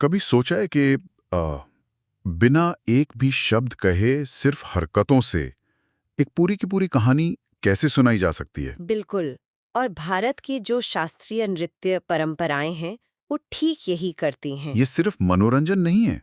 कभी सोचा है कि बिना एक भी शब्द कहे सिर्फ हरकतों से एक पूरी की पूरी कहानी कैसे सुनाई जा सकती है? बिल्कुल। और भारत की जो शास्त्रीय नृत्य परंपराएं हैं वो ठीक यही करती हैं। ये सिर्फ मनोरंजन नहीं है,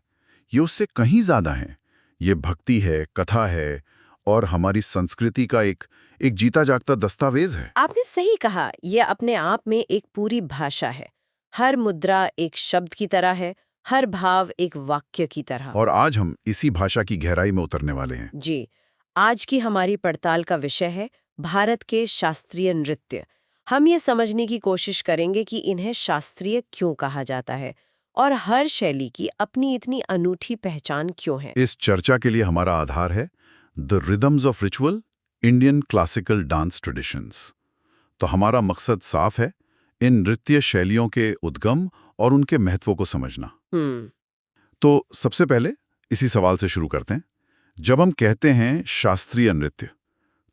ये उससे कहीं ज्यादा है। ये भक्ति है, कथा है और हमारी संस्कृति का एक एक जीता जागता दस्तावेज है। आपने सही कहा, ये अपने आप में एक पूरी भाषा है। हर मुद्रा एक शब्द की तरह है, हर भाव एक वाक्य की तरह। और आज हम इसी भाषा की गहराई में उतरने वाले हैं। जी, आज की हमारी पड़ताल का विषय है भारत के शास्त्रीय नृत्य। हम ये समझने की कोशिश करेंगे कि इन्हें शास्त्रीय क्यों कहा जाता है और हर शैली की अपनी इतनी अनूठी पहचान क्यों है। इस चर्चा के लिए हमारा आधार है the rhythms of ritual, Indian classical dance traditions. तो हमारा मकसद साफ है, इन नृत्य शैलियों के उद्गम और उनके महत्व को समझना। हम्म। तो सबसे पहले इसी सवाल से शुरू करते हैं। जब हम कहते हैं शास्त्रीय नृत्य,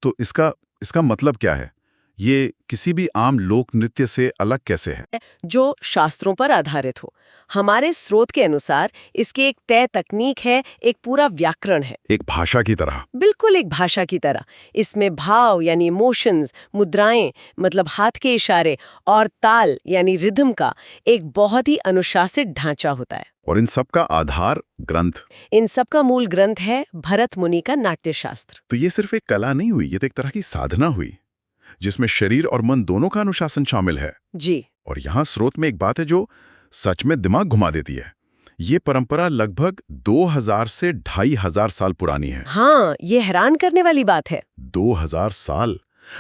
तो इसका इसका मतलब क्या है? ये किसी भी आम लोक नृत्य से अलग कैसे है? जो शास्त्रों पर आधारित हो। हमारे स्रोत के अनुसार इसकी एक तय तकनीक है, एक पूरा व्याकरण है। एक भाषा की तरह। बिल्कुल एक भाषा की तरह। इसमें भाव यानी इमोशंस, मुद्राएं मतलब हाथ के इशारे और ताल यानी रिदम का एक बहुत ही अनुशासित ढांचा होता है। और इन सब का आधार ग्रंथ। इन सब का मूल ग्रंथ है भरत मुनि का नाट्यशास्त्र। तो ये सिर्फ एक कला नहीं हुई, ये तो एक तरह की साधना हुई, जिसमें शरीर और मन दोनों का अनुशासन शामिल है। जी। और यहाँ स्रोत में एक बात है जो सच में दिमाग घुमा देती है। ये परंपरा लगभग 2000 से 2500 साल पुरानी है। हाँ, ये हैरान करने वाली बात है। 2000 साल!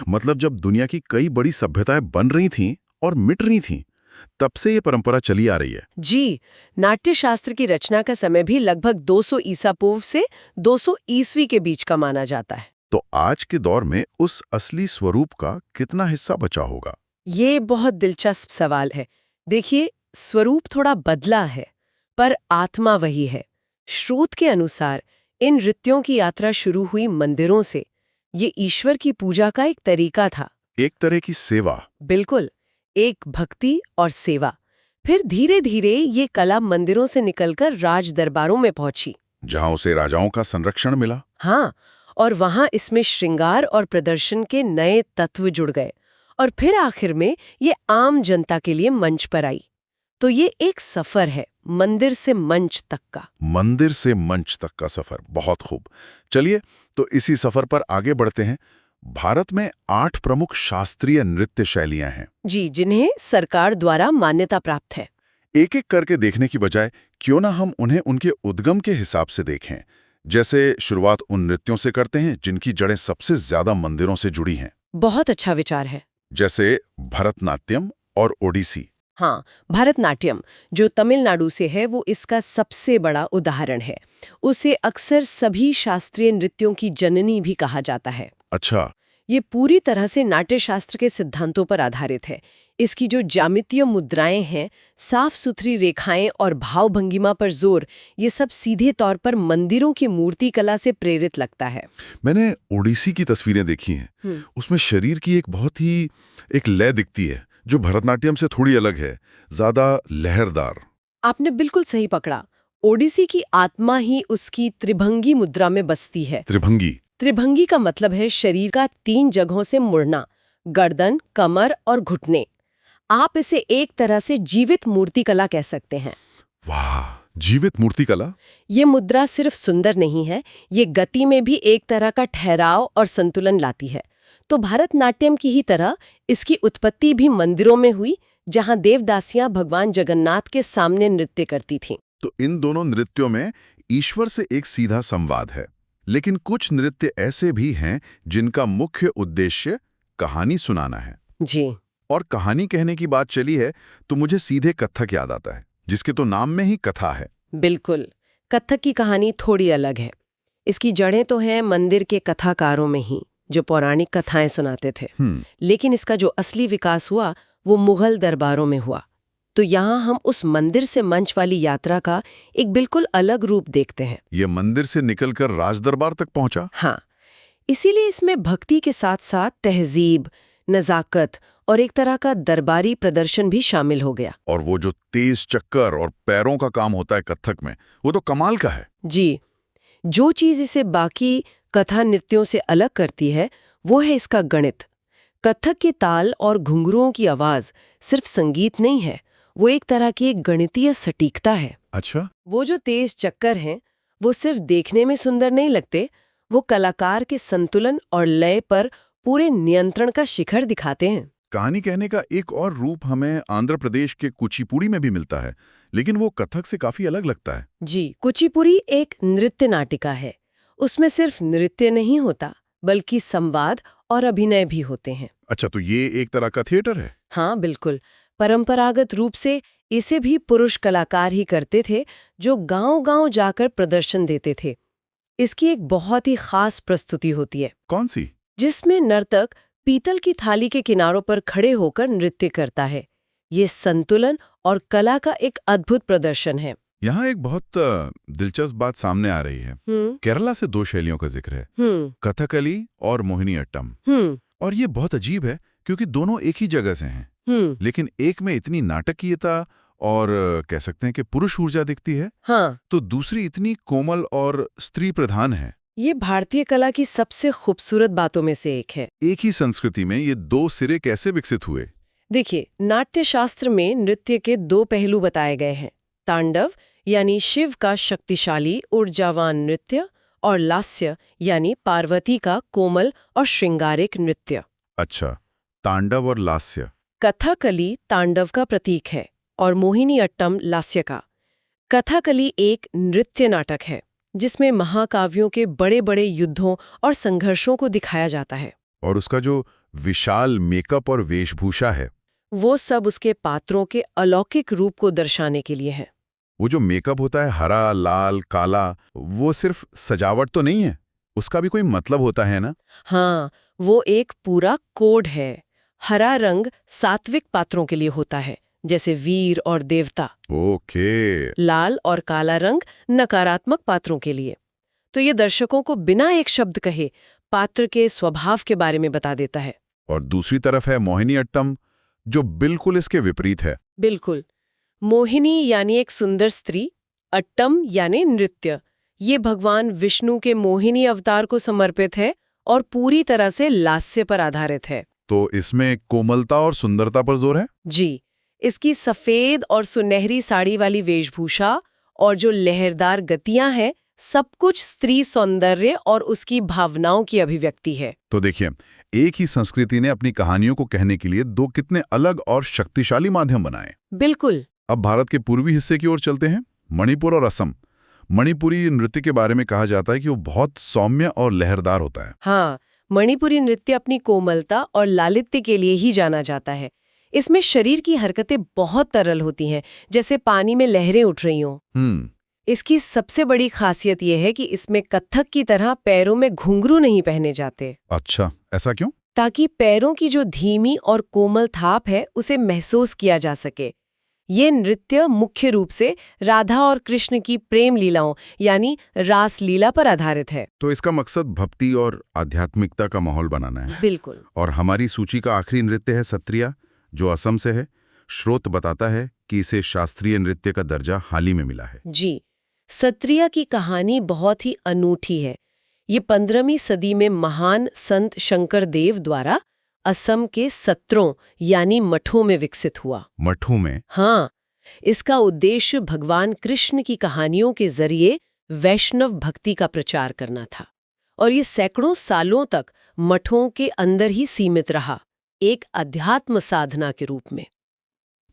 मतलब जब दुनिया की कई बड़ी सभ्यताएं बन रही थीं और मिट रही थीं, तब से ये परंपरा चली आ रही है। जी, नाट्यशास्त्र की रचना का समय भी लगभग 200 ईसा पूर्व से 200 ईस्वी के बीच का माना जाता है। तो आज के दौर में उस असली स्वरूप का कितना हिस्सा बचा होगा? ये बहुत दिलचस्प सवाल है। देखिए, स्वरूप थोड़ा बदला है, पर आत्मा वही है। स्रोत के अनुसार इन नृत्यों की यात्रा शुरू हुई मंदिरों से। ये ईश्वर की पूजा का एक तरीका था। एक तरह की सेवा। बिल्कुल, एक भक्ति और सेवा। फिर धीरे धीरे ये कला मंदिरों से निकलकर राज दरबारों में पहुंची। जहां उसे राजाओं का संरक्षण मिला। हाँ, और वहां इसमें श्रृंगार और प्रदर्शन के नए तत्व जुड़ गए और फिर आखिर में ये आम जनता के लिए मंच पर आई। तो ये एक सफर है, मंदिर से मंच तक का। मंदिर से मंच तक का सफर, बहुत खूब। चलिए, तो इसी सफर पर आगे बढ़ते हैं। भारत में 8 प्रमुख शास्त्रीय नृत्य शैलियां हैं। जी, जिन्हें सरकार द्वारा मान्यता प्राप्त है। एक एक करके देखने की बजाय क्यों ना हम उन्हें उनके उद्गम के हिसाब से देखें। जैसे शुरुआत उन नृत्यों से करते हैं जिनकी जड़ें सबसे ज्यादा मंदिरों से जुड़ी हैं। बहुत अच्छा विचार है। जैसे भरतनाट्यम और ओडिसी। हाँ, भरतनाट्यम जो तमिलनाडु से है वो इसका सबसे बड़ा उदाहरण है। उसे अक्सर सभी शास्त्रीय नृत्यों की जननी भी कहा जाता है। अच्छा। ये पूरी तरह से नाट्यशास्त्र के सिद्धांतों पर आधारित है। इसकी जो ज्यामितीय मुद्राएं हैं, साफ सुथरी रेखाएं और भाव भंगिमा पर जोर, ये सब सीधे तौर पर मंदिरों की मूर्ति कला से प्रेरित लगता है। मैंने ओडिसी की तस्वीरें देखी हैं। उसमें शरीर की एक बहुत ही एक लय दिखती है जो भरतनाट्यम से थोड़ी अलग है, ज्यादा लहरदार। आपने बिल्कुल सही पकड़ा। ओडिसी की आत्मा ही उसकी त्रिभंगी मुद्रा में बसती है। त्रिभंगी। त्रिभंगी का मतलब है शरीर का 3 जगहों से मुड़ना, गर्दन, कमर और घुटने। आप इसे एक तरह से जीवित मूर्ति कला कह सकते हैं। वाह, जीवित मूर्ति कला। ये मुद्रा सिर्फ सुंदर नहीं है, ये गति में भी एक तरह का ठहराव और संतुलन लाती है। तो भरतनाट्यम की ही तरह इसकी उत्पत्ति भी मंदिरों में हुई, जहां देवदासियां भगवान जगन्नाथ के सामने नृत्य करती थीं। तो इन दोनों नृत्यों में ईश्वर से एक सीधा संवाद है। लेकिन कुछ नृत्य ऐसे भी हैं जिनका मुख्य उद्देश्य कहानी सुनाना है। जी। और कहानी कहने की बात चली है तो मुझे सीधे कथक याद आता है, जिसके तो नाम में ही कथा है। बिल्कुल, कथक की कहानी थोड़ी अलग है। इसकी जड़ें तो हैं मंदिर के कथाकारों में ही, जो पौराणिक कथाएं सुनाते थे। लेकिन इसका जो असली विकास हुआ वो मुगल दरबारों में हुआ। तो यहाँ हम उस मंदिर से मंच वाली यात्रा का एक बिल्कुल अलग रूप देखते हैं। ये मंदिर से निकलकर राज दरबार तक पहुंचा। हाँ, इसीलिए इसमें भक्ति के साथ साथ तहजीब, नजाकत और एक तरह का दरबारी प्रदर्शन भी शामिल हो गया। और वो जो तेज चक्कर और पैरों का काम होता है कथक में, वो तो कमाल का है। जी, जो चीज इसे बाकी कथा नृत्यों से अलग करती है वो है इसका गणित। कथक के ताल और घुंघरुओं की आवाज सिर्फ संगीत नहीं है, वो एक तरह की एक गणितीय सटीकता है। अच्छा। वो जो तेज चक्कर हैं वो सिर्फ देखने में सुंदर नहीं लगते, वो कलाकार के संतुलन और लय पर पूरे नियंत्रण का शिखर दिखाते हैं। कहानी कहने का एक और रूप हमें आंध्र प्रदेश के कुचिपुड़ी में भी मिलता है, लेकिन वो कथक से काफी अलग लगता है। जी, कुचिपुड़ी एक नृत्य नाटिका है। उसमें सिर्फ नृत्य नहीं होता बल्कि संवाद और अभिनय भी होते हैं। अच्छा, तो ये एक तरह का थिएटर है। हाँ बिल्कुल, परंपरागत रूप से इसे भी पुरुष कलाकार ही करते थे जो गांव-गांव जाकर प्रदर्शन देते थे। इसकी एक बहुत ही खास प्रस्तुति होती है कौन सी? जिसमें नर्तक पीतल की थाली के किनारों पर खड़े होकर नृत्य करता है। ये संतुलन और कला का एक अद्भुत प्रदर्शन है। यहाँ एक बहुत दिलचस्प बात सामने आ रही है। केरला से दो शैलियों का जिक्र है, कथकली और मोहिनीअट्टम। और ये बहुत अजीब है क्योंकि दोनों एक ही जगह से हैं, लेकिन एक में इतनी नाटकीयता और कह सकते हैं कि पुरुष ऊर्जा दिखती है, हाँ, तो दूसरी इतनी कोमल और स्त्री प्रधान है। ये भारतीय कला की सबसे खूबसूरत बातों में से एक है। एक ही संस्कृति में ये दो सिरे कैसे विकसित हुए? देखिए, नाट्य शास्त्र में नृत्य के दो पहलू बताए गए हैं, तांडव यानी शिव का शक्तिशाली ऊर्जावान नृत्य और लास्य यानी पार्वती का कोमल और श्रृंगारिक नृत्य। अच्छा, तांडव और लास्य। कथकली तांडव का प्रतीक है और मोहिनीअट्टम लास्य का। कथकली एक नृत्य नाटक है जिसमें महाकाव्यों के बड़े बड़े युद्धों और संघर्षों को दिखाया जाता है। और उसका जो विशाल मेकअप और वेशभूषा है, वो सब उसके पात्रों के अलौकिक रूप को दर्शाने के लिए है। वो जो मेकअप होता है हरा, लाल, काला, वो सिर्फ सजावट तो नहीं है, उसका भी कोई मतलब होता है ना? हाँ, वो एक पूरा कोड है। हरा रंग सात्विक पात्रों के लिए होता है, जैसे वीर और देवता। ओके। लाल और काला रंग नकारात्मक पात्रों के लिए। तो ये दर्शकों को बिना एक शब्द कहे पात्र के स्वभाव के बारे में बता देता है। और दूसरी तरफ है मोहिनीअट्टम, जो बिल्कुल इसके विपरीत है। बिल्कुल। मोहिनी यानी एक सुंदर स्त्री, अट्टम यानी नृत्य। ये भगवान विष्णु के मोहिनी अवतार को समर्पित है और पूरी तरह से लास्य पर आधारित है। तो इसमें कोमलता और सुंदरता पर जोर है? जी, इसकी सफेद और सुनहरी साड़ी वाली वेशभूषा और जो लहरदार गतियां हैं, सब कुछ स्त्री सौंदर्य और उसकी भावनाओं की अभिव्यक्ति है। तो देखिए, एक ही संस्कृति ने अपनी कहानियों को कहने के लिए दो कितने अलग और शक्तिशाली माध्यम बनाए। बिल्कुल। अब भारत के पूर्वी हिस्से की ओर चलते हैं, मणिपुर और असम। मणिपुरी नृत्य के बारे में कहा जाता है कि वो बहुत सौम्य और लहरदार होता है। हाँ, मणिपुरी नृत्य अपनी कोमलता और लालित्य के लिए ही जाना जाता है। इसमें शरीर की हरकतें बहुत तरल होती हैं, जैसे पानी में लहरें उठ रही हों। इसकी सबसे बड़ी खासियत यह है कि इसमें कथक की तरह पैरों में घुंघरू नहीं पहने जाते। अच्छा, ऐसा क्यों? ताकि पैरों की जो धीमी और कोमल थाप है उसे महसूस किया जा सके। ये नृत्य मुख्य रूप से राधा और कृष्ण की प्रेम लीलाओं यानी रास लीला पर आधारित है। तो इसका मकसद भक्ति और आध्यात्मिकता का माहौल बनाना है। बिल्कुल। और हमारी सूची का आखिरी नृत्य है सत्रिया, जो असम से है। स्रोत बताता है कि इसे शास्त्रीय नृत्य का दर्जा हाल ही में मिला है। जी, सत्रिया की कहानी बहुत ही अनूठी है। ये 15वीं सदी में महान संत शंकर देव द्वारा असम के सत्रों यानी मठों में विकसित हुआ। मठों में? हाँ, इसका उद्देश्य भगवान कृष्ण की कहानियों के जरिए वैष्णव भक्ति का प्रचार करना था और ये सैकड़ों सालों तक मठों के अंदर ही सीमित रहा, एक अध्यात्म साधना के रूप में।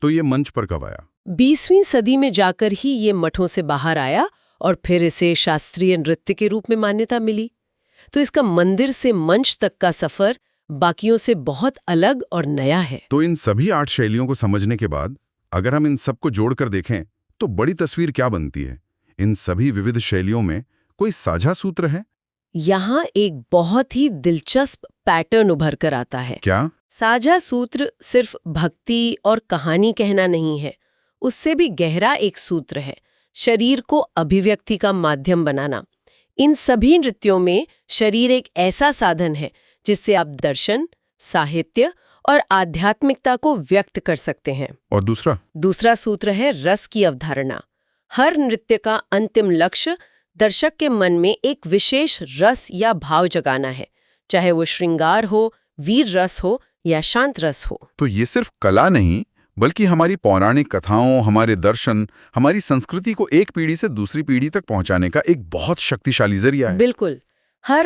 तो ये मंच पर कब आया? 20वीं सदी में जाकर ही ये मठों से बाहर आया और फिर इसे शास्त्रीय नृत्य के रूप में मान्यता मिली। तो इसका मंदिर से मंच तक का सफर बाकियों से बहुत अलग और नया है। तो इन सभी 8 शैलियों को समझने के बाद अगर हम इन सबको जोड़कर देखें तो बड़ी तस्वीर क्या बनती है? इन सभी विविध शैलियों में कोई साझा सूत्र है? यहाँ एक बहुत ही दिलचस्प पैटर्न उभर कर आता है। क्या? साझा सूत्र सिर्फ भक्ति और कहानी कहना नहीं है, उससे भी गहरा एक सूत्र है, शरीर को अभिव्यक्ति का माध्यम बनाना। इन सभी नृत्यों में शरीर एक ऐसा साधन है जिससे आप दर्शन, साहित्य और आध्यात्मिकता को व्यक्त कर सकते हैं। और दूसरा सूत्र है रस की अवधारणा। हर नृत्य का अंतिम लक्ष्य दर्शक के मन में एक विशेष रस या भाव जगाना है, चाहे वो श्रृंगार हो, वीर रस हो या शांत रस हो। तो ये सिर्फ कला नहीं, बल्कि हमारी पौराणिक कथाओं, हमारे दर्शन, हमारी संस्कृति को एक पीढ़ी से दूसरी पीढ़ी तक पहुंचाने का एक बहुत शक्तिशाली जरिया है। बिल्कुल। हर